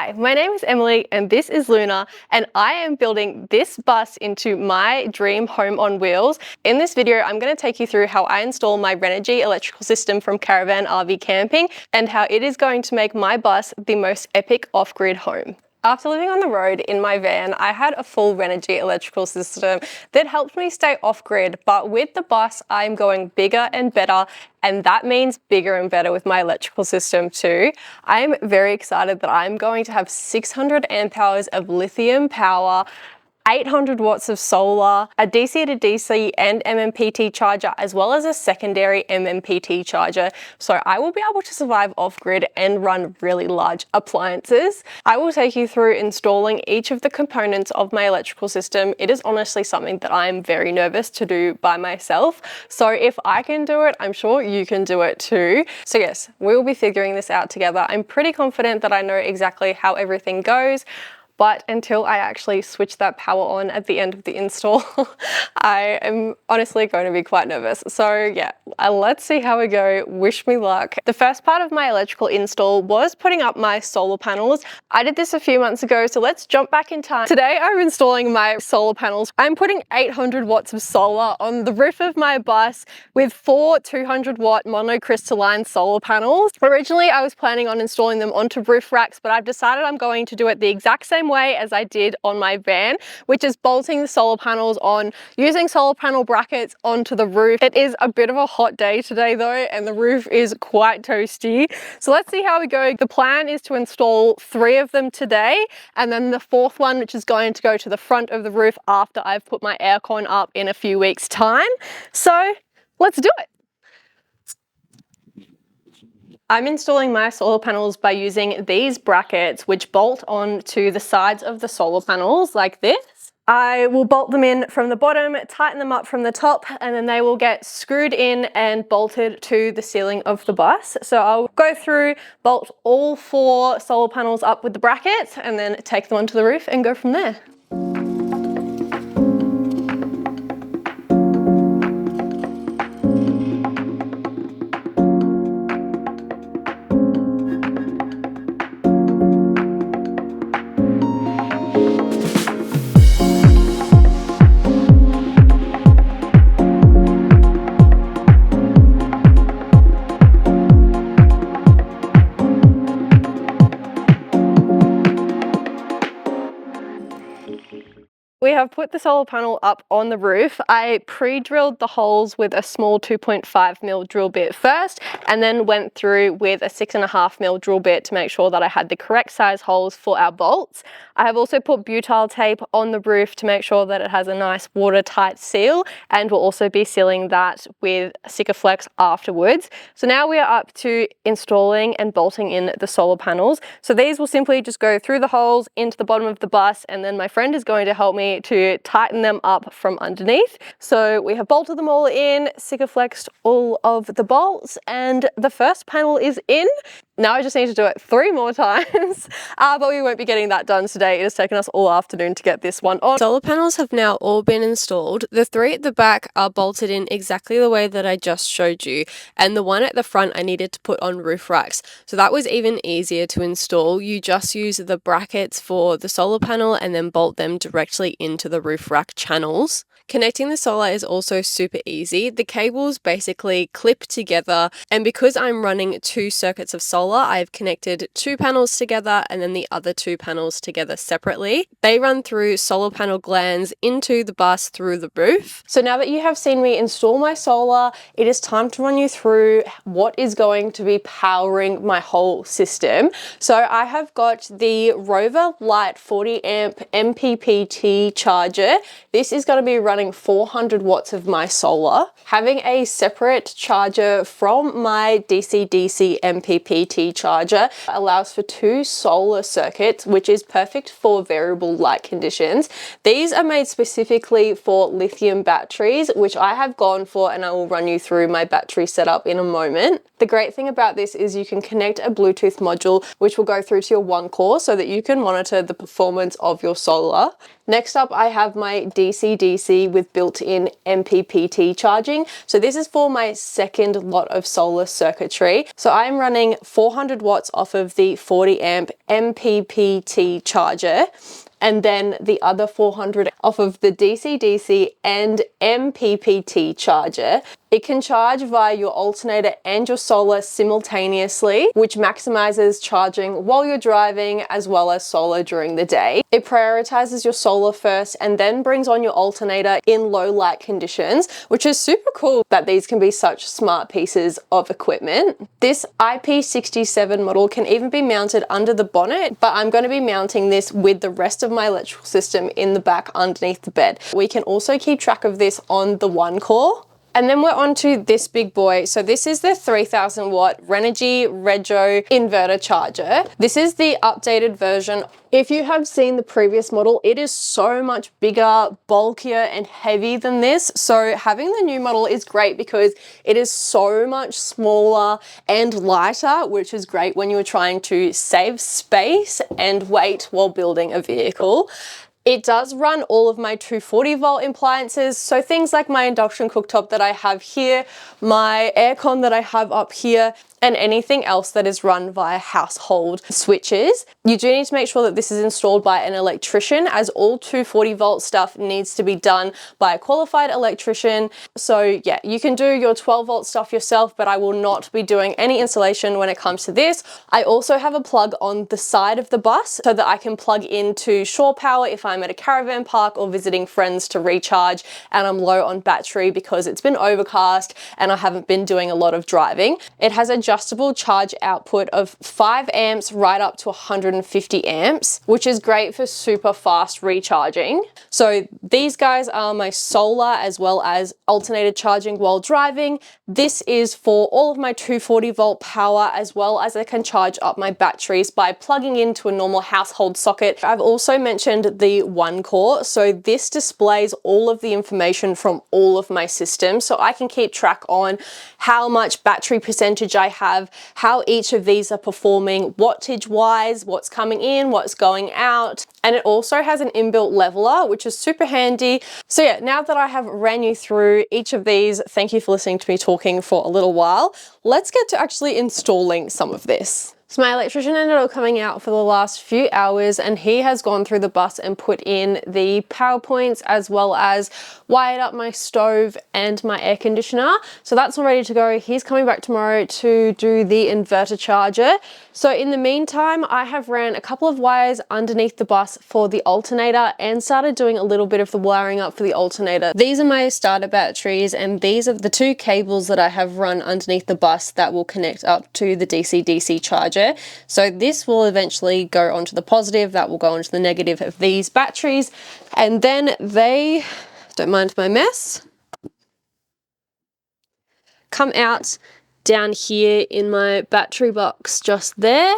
Hi, my name is Emily and this is Luna, and I am building this bus into my dream home on wheels. In this video, I'm going to take you through how I install my Renogy electrical system from Caravan RV Camping and how it is going to make my bus the most epic off-grid home. After living on the road in my van, I had a full Renogy electrical system that helped me stay off-grid, but with the bus, I'm going bigger and better, and that means bigger and better with my electrical system too. I'm very excited that I'm going to have 600 amp hours of lithium power, 800 watts of solar, a DC-to-DC and MPPT charger, as well as a secondary MPPT charger. So I will be able to survive off-grid and run really large appliances. I will take you through installing each of the components of my electrical system. It is honestly something that I'm very nervous to do by myself. So if I can do it, I'm sure you can do it too. So yes, we will be figuring this out together. I'm pretty confident that I know exactly how everything goes. But until I actually switch that power on at the end of the install, I am honestly going to be quite nervous. So yeah, let's see how we go. Wish me luck. The first part of my electrical install was putting up my solar panels. I did this a few months ago, so let's jump back in time. Today I'm installing my solar panels. I'm putting 800 watts of solar on the roof of my bus with 4 200-watt monocrystalline solar panels. Originally, I was planning on installing them onto roof racks, but I've decided I'm going to do it the exact same way as I did on my van, which is bolting the solar panels on, using solar panel brackets onto the roof. It is a bit of a hot day today though, and the roof is quite toasty. So let's see how we go. The plan is to install 3 of them today, and then the 4th one, which is going to go to the front of the roof after I've put my aircon up in a few weeks' time. So let's do it. I'm installing my solar panels by using these brackets which bolt onto the sides of the solar panels like this. I will bolt them in from the bottom, tighten them up from the top, and then they will get screwed in and bolted to the ceiling of the bus. So I'll go through, bolt all 4 solar panels up with the brackets, and then take them onto the roof and go from there. We have put the solar panel up on the roof. I pre-drilled the holes with a small 2.5mm drill bit first, and then went through with a 6.5mm drill bit to make sure that I had the correct size holes for our bolts. I have also put butyl tape on the roof to make sure that it has a nice watertight seal, and we'll also be sealing that with Sikaflex afterwards. So now we are up to installing and bolting in the solar panels. So these will simply just go through the holes into the bottom of the bus, and then my friend is going to help me to tighten them up from underneath. So we have bolted them all in, Sikaflexed all of the bolts, and the first panel is in. Now I just need to do it 3 more times, but we won't be getting that done today. It has taken us all afternoon to get this one on. Solar panels have now all been installed. The 3 at the back are bolted in exactly the way that I just showed you, and the one at the front I needed to put on roof racks. So that was even easier to install. You just use the brackets for the solar panel and then bolt them directly into the roof rack channels. Connecting the solar is also super easy. The cables basically clip together, and because I'm running 2 circuits of solar, I've connected 2 panels together and then the other 2 panels together separately. They run through solar panel glands into the bus through the roof. So now that you have seen me install my solar, it is time to run you through what is going to be powering my whole system. So I have got the Rover Lite 40 amp MPPT charger. This is going to be running 400 watts of my solar. Having a separate charger from my DCDC MPPT charger allows for 2 solar circuits, which is perfect for variable light conditions. These are made specifically for lithium batteries, which I have gone for, and I will run you through my battery setup in a moment. The great thing about this is you can connect a Bluetooth module, which will go through to your one core so that you can monitor the performance of your solar. Next up, I have my DCDC with built-in MPPT charging. So this is for my second lot of solar circuitry. So I'm running 400 watts off of the 40 amp MPPT charger, and then the other 400 off of the DCDC and MPPT charger. It can charge via your alternator and your solar simultaneously, which maximizes charging while you're driving as well as solar during the day. It prioritizes your solar first and then brings on your alternator in low light conditions, which is super cool that these can be such smart pieces of equipment. This IP67 model can even be mounted under the bonnet, but I'm going to be mounting this with the rest of my electrical system in the back underneath the bed. We can also keep track of this on the One Core. And then we're on to this big boy. So this is the 3000 watt Renogy inverter charger. This is the updated version. If you have seen the previous model, it is so much bigger, bulkier, and heavy than this. So having the new model is great because it is so much smaller and lighter, which is great when you're trying to save space and weight while building a vehicle. It does run all of my 240 volt appliances, so things like my induction cooktop that I have here, my aircon that I have up here, and anything else that is run via household switches. You do need to make sure that this is installed by an electrician, as all 240 volt stuff needs to be done by a qualified electrician. So yeah, you can do your 12 volt stuff yourself, but I will not be doing any installation when it comes to this. I also have a plug on the side of the bus so that I can plug into shore power if I'm at a caravan park or visiting friends to recharge and I'm low on battery because it's been overcast and I haven't been doing a lot of driving. It has adjustable charge output of 5 amps right up to 150 amps, which is great for super fast recharging. So these guys are my solar as well as alternated charging while driving. This is for all of my 240 volt power, as well as I can charge up my batteries by plugging into a normal household socket. I've also mentioned the One Core. So this displays all of the information from all of my systems. So I can keep track on how much battery percentage I have, how each of these are performing wattage wise, what's coming in, what's going out. And it also has an inbuilt leveler, which is super handy. So yeah, now that I have ran you through each of these, thank you for listening to me talking for a little while. Let's get to actually installing some of this. So my electrician ended up coming out for the last few hours and he has gone through the bus and put in the power points as well as wired up my stove and my air conditioner. So that's all ready to go. He's coming back tomorrow to do the inverter charger. So in the meantime, I have ran a couple of wires underneath the bus for the alternator and started doing a little bit of the wiring up for the alternator. These are my starter batteries and these are the 2 cables that I have run underneath the bus that will connect up to the DCDC charger. So this will eventually go onto the positive, that will go onto the negative of these batteries, and then they, don't mind my mess, come out down here in my battery box just there.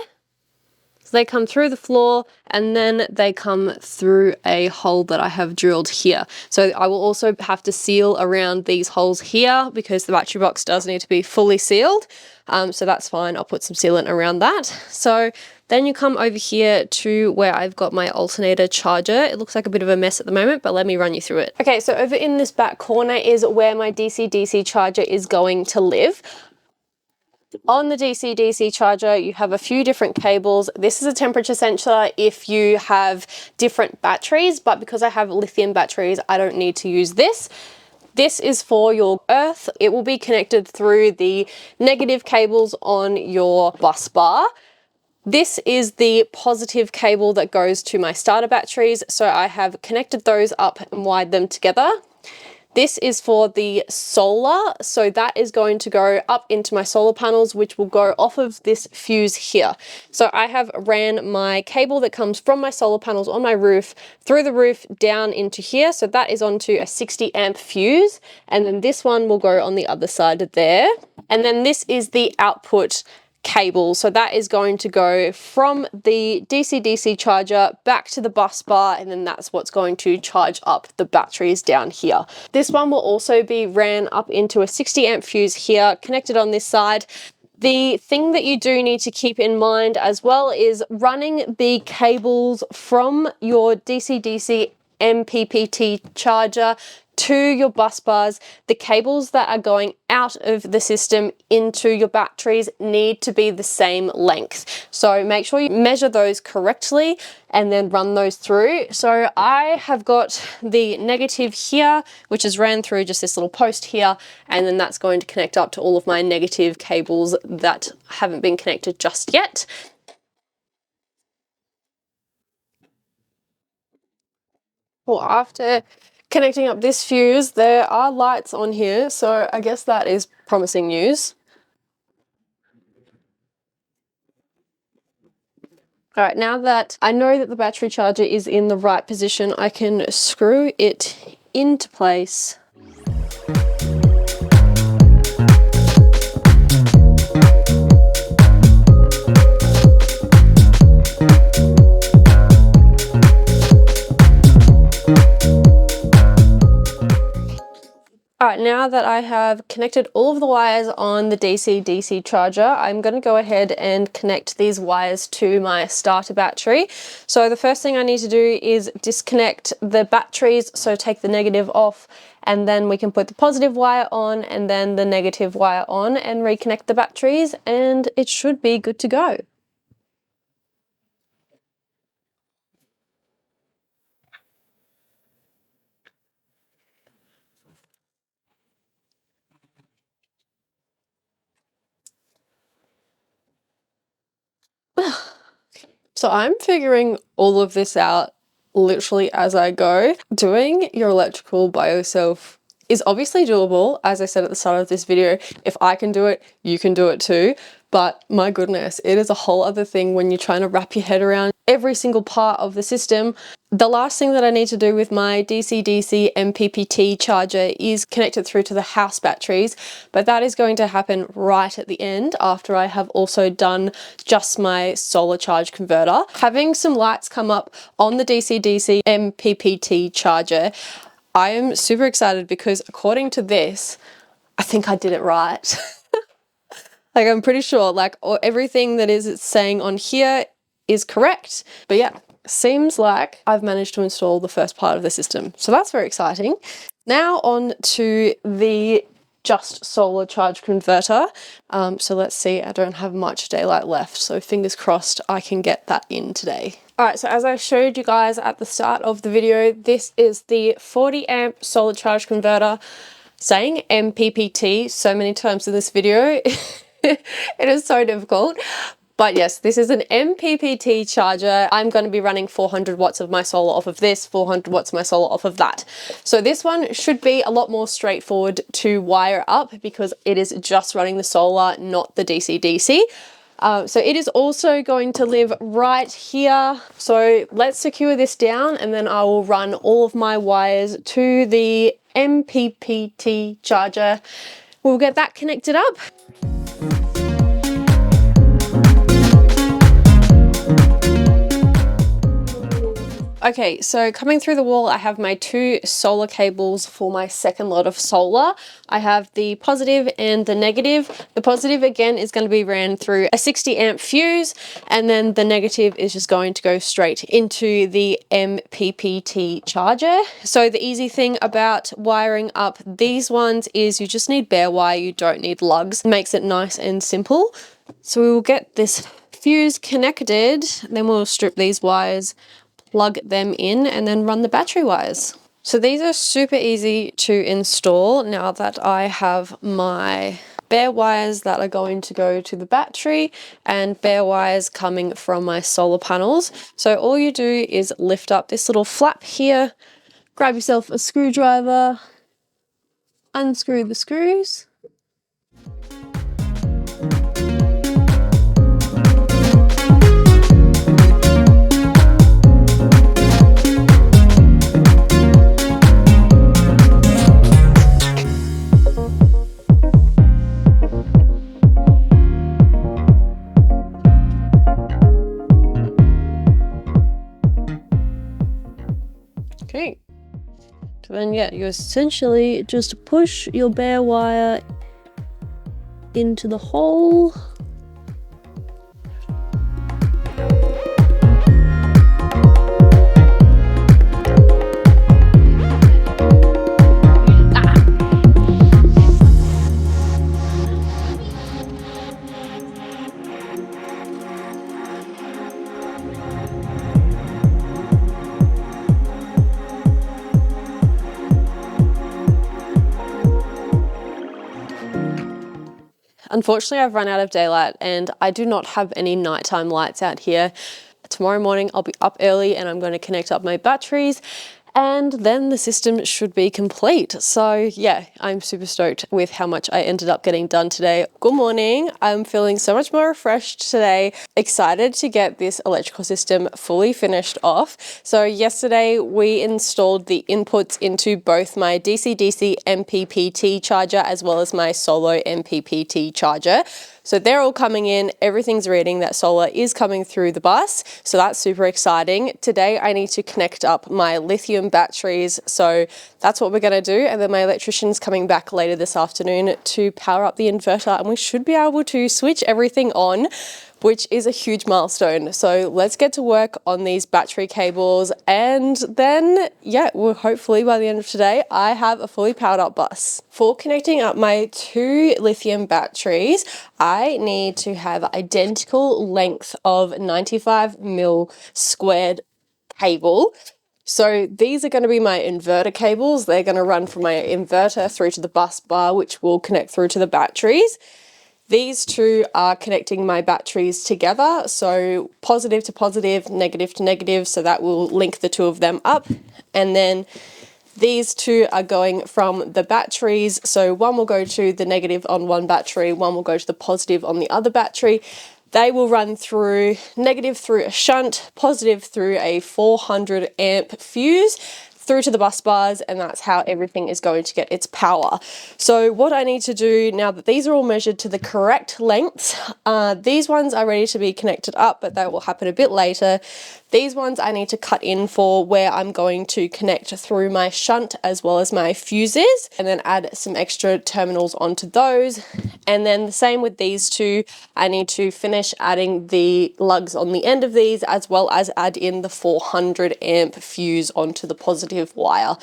So they come through the floor and then they come through a hole that I have drilled here. So I will also have to seal around these holes here because the battery box does need to be fully sealed. So that's fine, I'll put some sealant around that. So then you come over here to where I've got my alternator charger. It looks like a bit of a mess at the moment, but let me run you through it. Okay, so over in this back corner is where my DC-DC charger is going to live. On the DC-DC charger, you have a few different cables. This is a temperature sensor if you have different batteries, but because I have lithium batteries, I don't need to use this. This is for your earth. It will be connected through the negative cables on your bus bar. This is the positive cable that goes to my starter batteries. So I have connected those up and wired them together. This is for the solar, so that is going to go up into my solar panels, which will go off of this fuse here. So I have ran my cable that comes from my solar panels on my roof through the roof down into here. So that is onto a 60 amp fuse, and then this one will go on the other side there. And then this is the output cable, so that is going to go from the DC-DC charger back to the bus bar, and then that's what's going to charge up the batteries down here. This one will also be ran up into a 60 amp fuse here, connected on this side. The thing that you do need to keep in mind as well is running the cables from your DC-DC MPPT charger to your bus bars, the cables that are going out of the system into your batteries need to be the same length. So make sure you measure those correctly and then run those through. So I have got the negative here, which is ran through just this little post here, and then that's going to connect up to all of my negative cables that haven't been connected just yet. Well, after connecting up this fuse, there are lights on here, so I guess that is promising news. All right, now that I know that the battery charger is in the right position, I can screw it into place. All right, now that I have connected all of the wires on the DC-DC charger, I'm going to go ahead and connect these wires to my starter battery. So the first thing I need to do is disconnect the batteries, so take the negative off, and then we can put the positive wire on and then the negative wire on and reconnect the batteries, and it should be good to go. So I'm figuring all of this out literally as I go. Doing your electrical by yourself is obviously doable. As I said at the start of this video, if I can do it, you can do it too. But my goodness, it is a whole other thing when you're trying to wrap your head around every single part of the system. The last thing that I need to do with my DCDC MPPT charger is connect it through to the house batteries, but that is going to happen right at the end after I have also done just my solar charge converter. Having some lights come up on the DCDC MPPT charger, I am super excited because according to this, I think I did it right. Like, I'm pretty sure, like, everything that it's saying on here is correct. But yeah, seems like I've managed to install the first part of the system. So that's very exciting. Now on to the just solar charge converter. So let's see, I don't have much daylight left. So fingers crossed I can get that in today. All right, so as I showed you guys at the start of the video, this is the 40 amp solar charge converter. Saying MPPT so many times in this video, it is so difficult. But yes, this is an MPPT charger. I'm going to be running 400 watts of my solar off of this, 400 watts of my solar off of that. So this one should be a lot more straightforward to wire up because it is just running the solar, not the DC-DC. So it is also going to live right here. So let's secure this down and then I will run all of my wires to the MPPT charger. We'll get that connected up. Okay, so coming through the wall, I have my two solar cables for my second lot of solar. I have the positive and the negative. The positive again is going to be ran through a 60 amp fuse, and then the negative is just going to go straight into the MPPT charger. So the easy thing about wiring up these ones is you just need bare wire, you don't need lugs. It makes it nice and simple. So we will get this fuse connected, then we'll strip these wires, plug them in, and then run the battery wires. So these are super easy to install now that I have my bare wires that are going to go to the battery and bare wires coming from my solar panels. So all you do is lift up this little flap here, grab yourself a screwdriver, unscrew the screws, okay. So then yeah, you essentially just push your bare wire into the hole. Unfortunately, I've run out of daylight and I do not have any nighttime lights out here. Tomorrow morning, I'll be up early and I'm going to connect up my batteries, and then the system should be complete. So yeah, I'm super stoked with how much I ended up getting done today. Good morning. I'm feeling so much more refreshed today. Excited to get this electrical system fully finished off. So yesterday we installed the inputs into both my DCDC MPPT charger as well as my solo MPPT charger. So they're all coming in, everything's reading that solar is coming through the bus. So that's super exciting. Today I need to connect up my lithium batteries. So that's what we're gonna do. And then my electrician's coming back later this afternoon to power up the inverter, and we should be able to switch everything on, which is a huge milestone. So let's get to work on these battery cables, and then yeah, well, hopefully by the end of today, I have a fully powered up bus. For connecting up my 2 lithium batteries, I need to have identical length of 95mm squared cable. So these are going to be my inverter cables. They're going to run from my inverter through to the bus bar, which will connect through to the batteries. These two are connecting my batteries together, so positive to positive, negative to negative, so that will link the two of them up. And then these two are going from the batteries, so one will go to the negative on one battery, one will go to the positive on the other battery. They will run through negative through a shunt, positive through a 400 amp fuse, through to the bus bars, and that's how everything is going to get its power. So what I need to do now that these are all measured to the correct lengths, these ones are ready to be connected up, but that will happen a bit later. These ones I need to cut in for where I'm going to connect through my shunt as well as my fuses, and then add some extra terminals onto those. And then the same with these two, I need to finish adding the lugs on the end of these, as well as add in the 400 amp fuse onto the positive wire.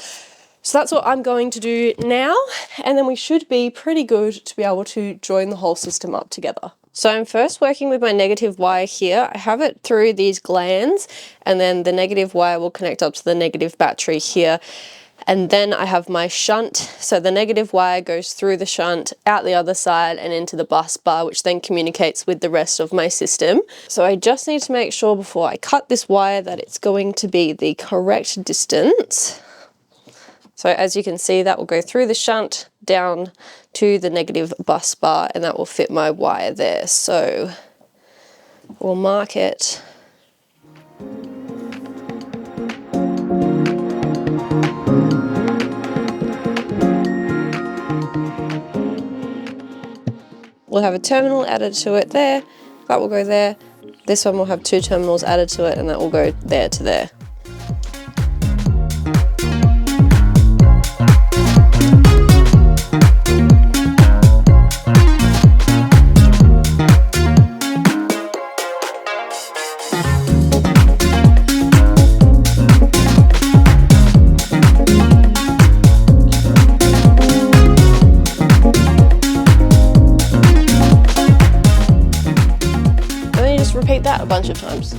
So that's what I'm going to do now, and then we should be pretty good to be able to join the whole system up together. So I'm first working with my negative wire here. I have it through these glands, and then the negative wire will connect up to the negative battery here. And then I have my shunt, so the negative wire goes through the shunt, out the other side and into the bus bar, which then communicates with the rest of my system. So I just need to make sure before I cut this wire that it's going to be the correct distance. So as you can see, that will go through the shunt down to the negative bus bar, and that will fit my wire there. So we'll mark it. We'll have a terminal added to it there, that will go there. This one will have 2 terminals added to it, and that will go there to there. Repeat that a bunch of times.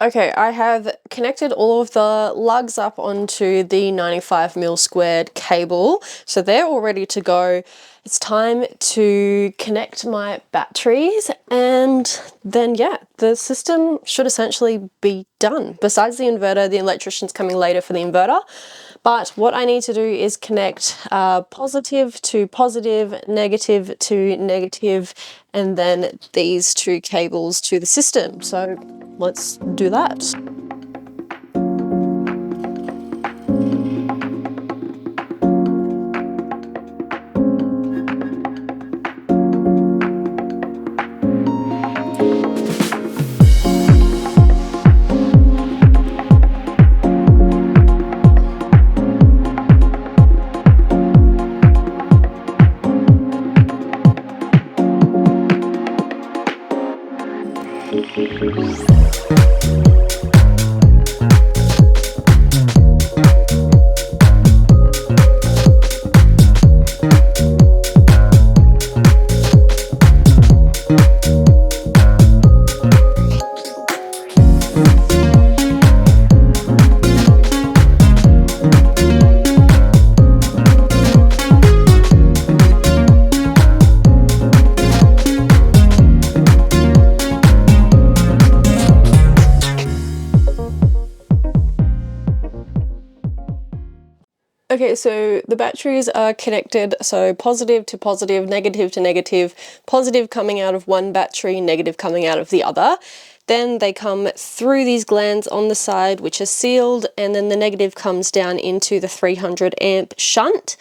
Okay, I have connected all of the lugs up onto the 95mm squared cable, so they're all ready to go. It's time to connect my batteries, and then yeah, the system should essentially be done. Besides the inverter, the electrician's coming later for the inverter. But what I need to do is connect positive to positive, negative to negative, and then these 2 cables to the system. So let's do that. Okay, so the batteries are connected, so positive to positive, negative to negative, positive coming out of one battery, negative coming out of the other. Then they come through these glands on the side, which are sealed, and then the negative comes down into the 300 amp shunt,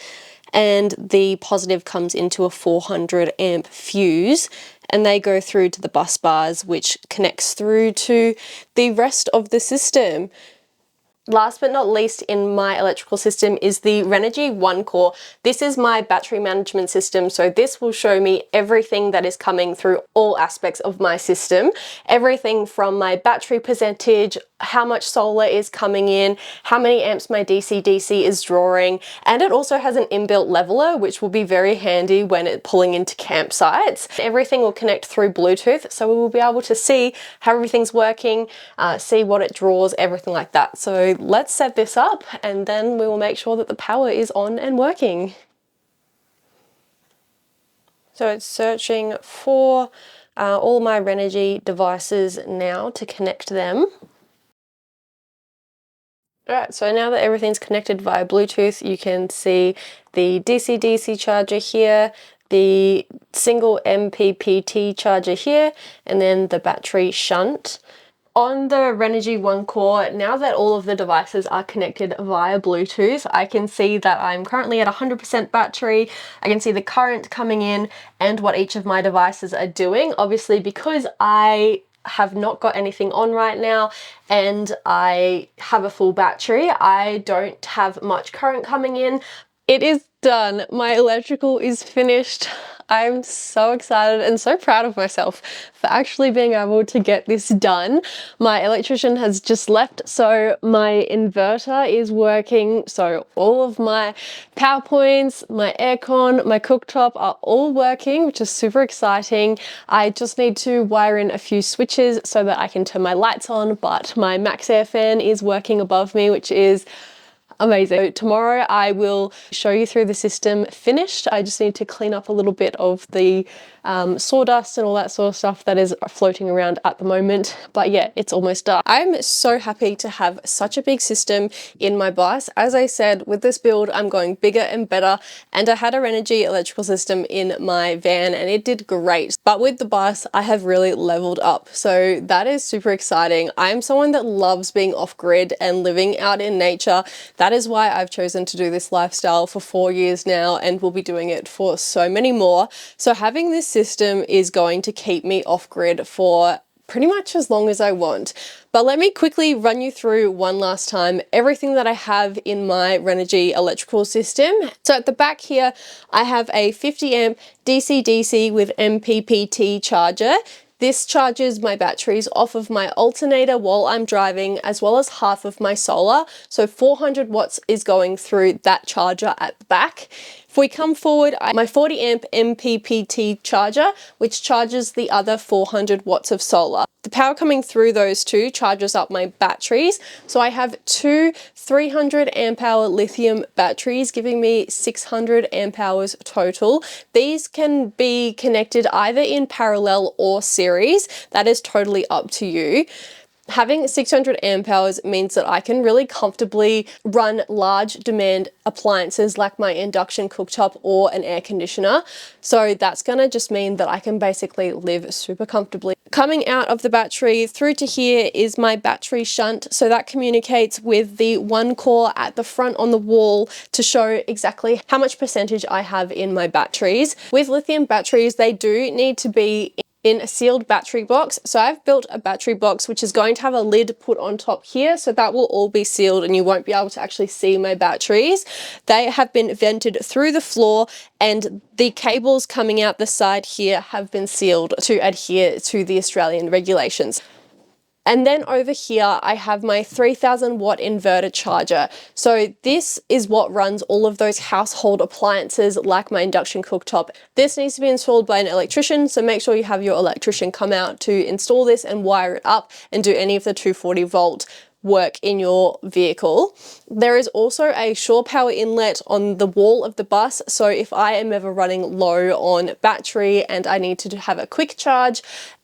and the positive comes into a 400 amp fuse, and they go through to the bus bars, which connects through to the rest of the system. Last but not least in my electrical system is the Renogy One Core. This is my battery management system, so this will show me everything that is coming through all aspects of my system. Everything from my battery percentage, how much solar is coming in, how many amps my DCDC is drawing, and it also has an inbuilt leveler, which will be very handy when it's pulling into campsites. Everything will connect through Bluetooth, so we will be able to see how everything's working, see what it draws, everything like that. So let's set this up and then we will make sure that the power is on and working. So it's searching for all my Renogy devices now to connect them. Alright, so now that everything's connected via Bluetooth, you can see the DC-DC charger here, the single MPPT charger here, and then the battery shunt. On the Renogy One Core, now that all of the devices are connected via Bluetooth, I can see that I'm currently at 100% battery. I can see the current coming in and what each of my devices are doing. Obviously, because I have not got anything on right now and I have a full battery, I don't have much current coming in. It is done. My electrical is finished. I'm so excited and so proud of myself for actually being able to get this done. My electrician has just left, so my inverter is working. So all of my power points, my aircon, my cooktop are all working, which is super exciting. I just need to wire in a few switches so that I can turn my lights on, but my max air fan is working above me, which is amazing. So tomorrow I will show you through the system finished. I just need to clean up a little bit of the sawdust and all that sort of stuff that is floating around at the moment. But yeah, it's almost done. I'm so happy to have such a big system in my bus. As I said, with this build, I'm going bigger and better. And I had a Renogy electrical system in my van and it did great. But with the bus, I have really leveled up. So that is super exciting. I'm someone that loves being off grid and living out in nature. That is why I've chosen to do this lifestyle for 4 years now and will be doing it for so many more. So having this system is going to keep me off grid for pretty much as long as I want. But let me quickly run you through one last time everything that I have in my Renogy electrical system. So at the back here, I have a 50 amp DC-DC with MPPT charger. This charges my batteries off of my alternator while I'm driving, as well as half of my solar. So 400 watts is going through that charger at the back. If we come forward, my 40 amp MPPT charger, which charges the other 400 watts of solar. The power coming through those two charges up my batteries. So I have two 300 amp hour lithium batteries, giving me 600 amp hours total. These can be connected either in parallel or series. That is totally up to you. Having 600 amp hours means that I can really comfortably run large demand appliances like my induction cooktop or an air conditioner. So that's gonna just mean that I can basically live super comfortably. Coming out of the battery through to here is my battery shunt. So that communicates with the One Core at the front on the wall to show exactly how much percentage I have in my batteries. With lithium batteries, they do need to be in a sealed battery box. So I've built a battery box which is going to have a lid put on top here, so that will all be sealed and you won't be able to actually see my batteries. They have been vented through the floor and the cables coming out the side here have been sealed to adhere to the Australian regulations. And then over here, I have my 3000 watt inverter charger. So this is what runs all of those household appliances like my induction cooktop. This needs to be installed by an electrician, so make sure you have your electrician come out to install this and wire it up and do any of the 240 volt work in your vehicle. There is also a shore power inlet on the wall of the bus, so if I am ever running low on battery and I need to have a quick charge,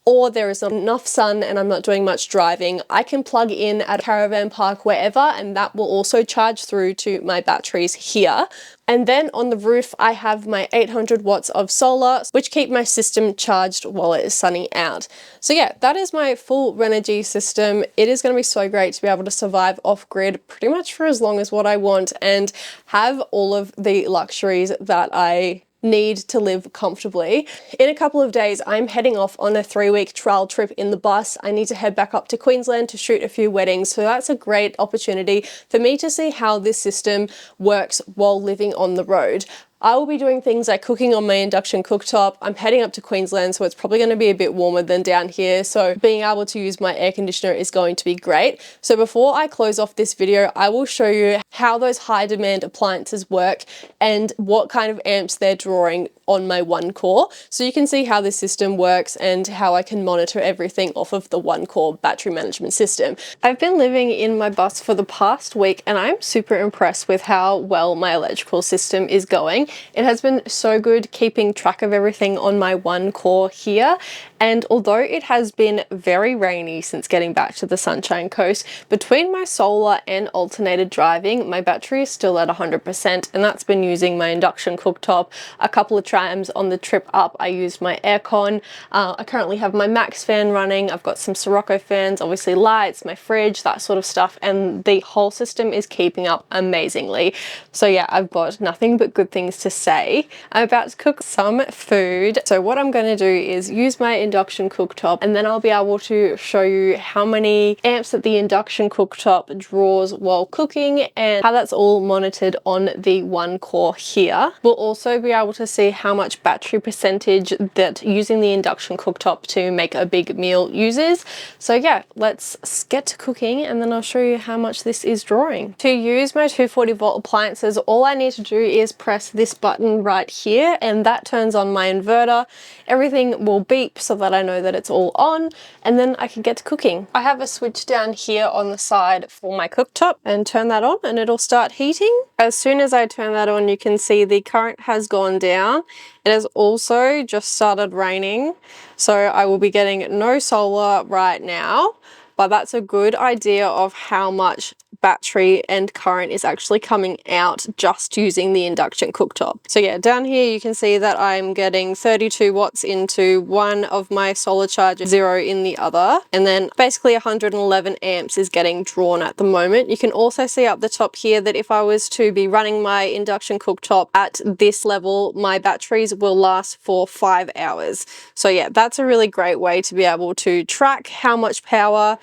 or there is not enough sun and I'm not doing much driving, I can plug in at a caravan park wherever, and that will also charge through to my batteries here. And then on the roof, I have my 800 watts of solar, which keep my system charged while it is sunny out. So yeah, that is my full Renogy system. It is going to be so great to be able to survive off-grid pretty much for as long as what I want and have all of the luxuries that I need to live comfortably. In a couple of days, I'm heading off on a 3-week trial trip in the bus. I need to head back up to Queensland to shoot a few weddings, so that's a great opportunity for me to see how this system works while living on the road. I will be doing things like cooking on my induction cooktop. I'm heading up to Queensland, so it's probably going to be a bit warmer than down here, so being able to use my air conditioner is going to be great. So before I close off this video, I will show you how those high demand appliances work and what kind of amps they're drawing on my one core, so you can see how this system works and how I can monitor everything off of the one core battery management system. I've been living in my bus for the past week and I'm super impressed with how well my electrical system is going. It has been so good keeping track of everything on my one core here, and although it has been very rainy since getting back to the Sunshine Coast, between my solar and alternated driving, my battery is still at 100%, and that's been using my induction cooktop. A couple of times on the trip up, I used my aircon. I currently have my Max fan running. I've got some Sirocco fans, obviously lights, my fridge, that sort of stuff, and the whole system is keeping up amazingly. So yeah, I've got nothing but good things to say. I'm about to cook some food. So what I'm going to do is use my induction cooktop, and then I'll be able to show you how many amps that the induction cooktop draws while cooking and how that's all monitored on the one core here. We'll also be able to see how much battery percentage that using the induction cooktop to make a big meal uses. So yeah, let's get to cooking and then I'll show you how much this is drawing. To use my 240 volt appliances, all I need to do is press this button right here and that turns on my inverter. Everything will beep so that I know that it's all on, and then I can get to cooking. I have a switch down here on the side for my cooktop, and turn that on and it'll start heating. As soon as I turn that on, you can see the current has gone down. It has also just started raining, so I will be getting no solar right now, but that's a good idea of how much battery and current is actually coming out just using the induction cooktop. So yeah, down here you can see that I'm getting 32 watts into one of my solar chargers, 0 in the other, and then basically 111 amps is getting drawn at the moment. You can also see up the top here that if I was to be running my induction cooktop at this level, my batteries will last for 5 hours. So yeah, that's a really great way to be able to track how much power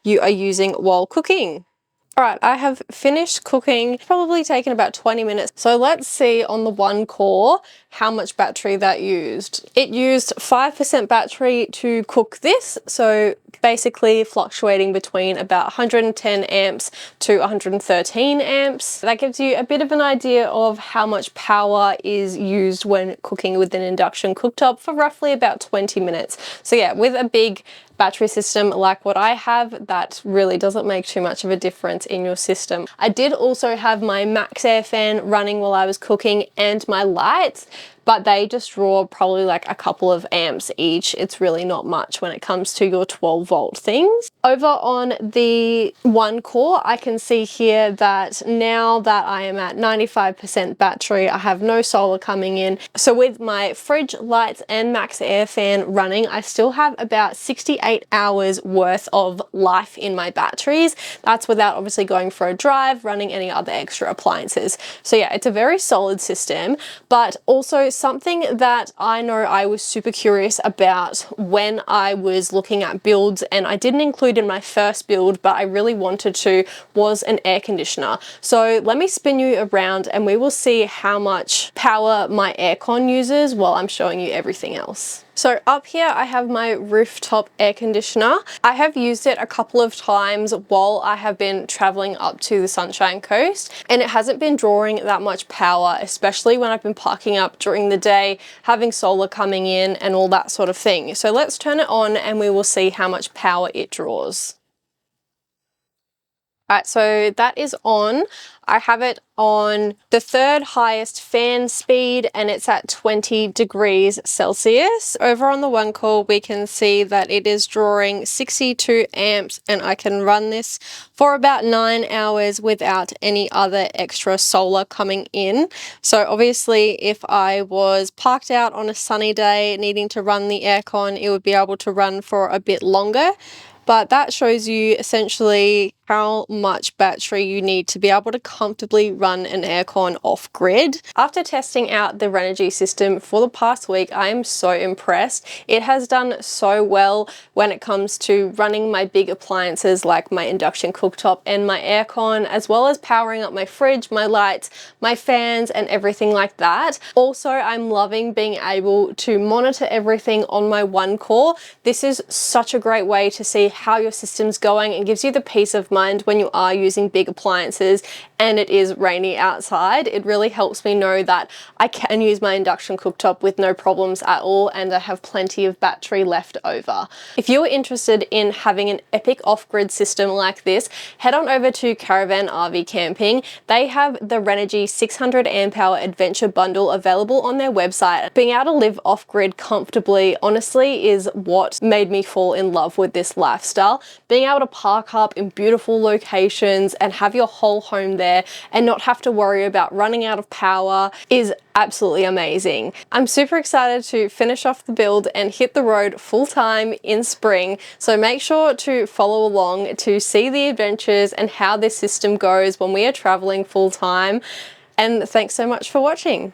you are using while cooking. Alright, I have finished cooking, probably taken about 20 minutes. So let's see on the one core how much battery that used. It used 5% battery to cook this, so basically fluctuating between about 110 amps to 113 amps. That gives you a bit of an idea of how much power is used when cooking with an induction cooktop for roughly about 20 minutes. So yeah, with a big battery system like what I have, that really doesn't make too much of a difference in your system. I did also have my Max Air fan running while I was cooking and my lights, but they just draw probably like a couple of amps each. It's really not much when it comes to your 12 volt things. Over on the one core, I can see here that now that I am at 95% battery, I have no solar coming in. So with my fridge, lights and Max Air fan running, I still have about 68 hours worth of life in my batteries. That's without obviously going for a drive, running any other extra appliances. So yeah, it's a very solid system, but also something that I know I was super curious about when I was looking at builds, and I didn't include in my first build, but I really wanted to, was an air conditioner. So let me spin you around and we will see how much power my aircon uses while I'm showing you everything else. So up here I have my rooftop air conditioner. I have used it a couple of times while I have been traveling up to the Sunshine Coast, and it hasn't been drawing that much power, especially when I've been parking up during the day, having solar coming in and all that sort of thing. So let's turn it on and we will see how much power it draws. Alright, so that is on. I have it on the third highest fan speed and it's at 20 degrees Celsius. Over on the one core, we can see that it is drawing 62 amps and I can run this for about 9 hours without any other extra solar coming in. So obviously if I was parked out on a sunny day needing to run the aircon, it would be able to run for a bit longer. But that shows you essentially how much battery you need to be able to comfortably run an aircon off grid. After testing out the Renogy system for the past week, I am so impressed. It has done so well when it comes to running my big appliances like my induction cooktop and my aircon, as well as powering up my fridge, my lights, my fans, and everything like that. Also, I'm loving being able to monitor everything on my one core. This is such a great way to see how your system's going and gives you the peace of mind when you are using big appliances and it is rainy outside. It really helps me know that I can use my induction cooktop with no problems at all and I have plenty of battery left over. If you're interested in having an epic off-grid system like this, head on over to Caravan RV Camping. They have the Renogy 600 amp hour adventure bundle available on their website. Being able to live off-grid comfortably honestly is what made me fall in love with this lifestyle. Being able to park up in beautiful locations and have your whole home there and not have to worry about running out of power is absolutely amazing. I'm super excited to finish off the build and hit the road full time in spring, so make sure to follow along to see the adventures and how this system goes when we are traveling full time. And thanks so much for watching.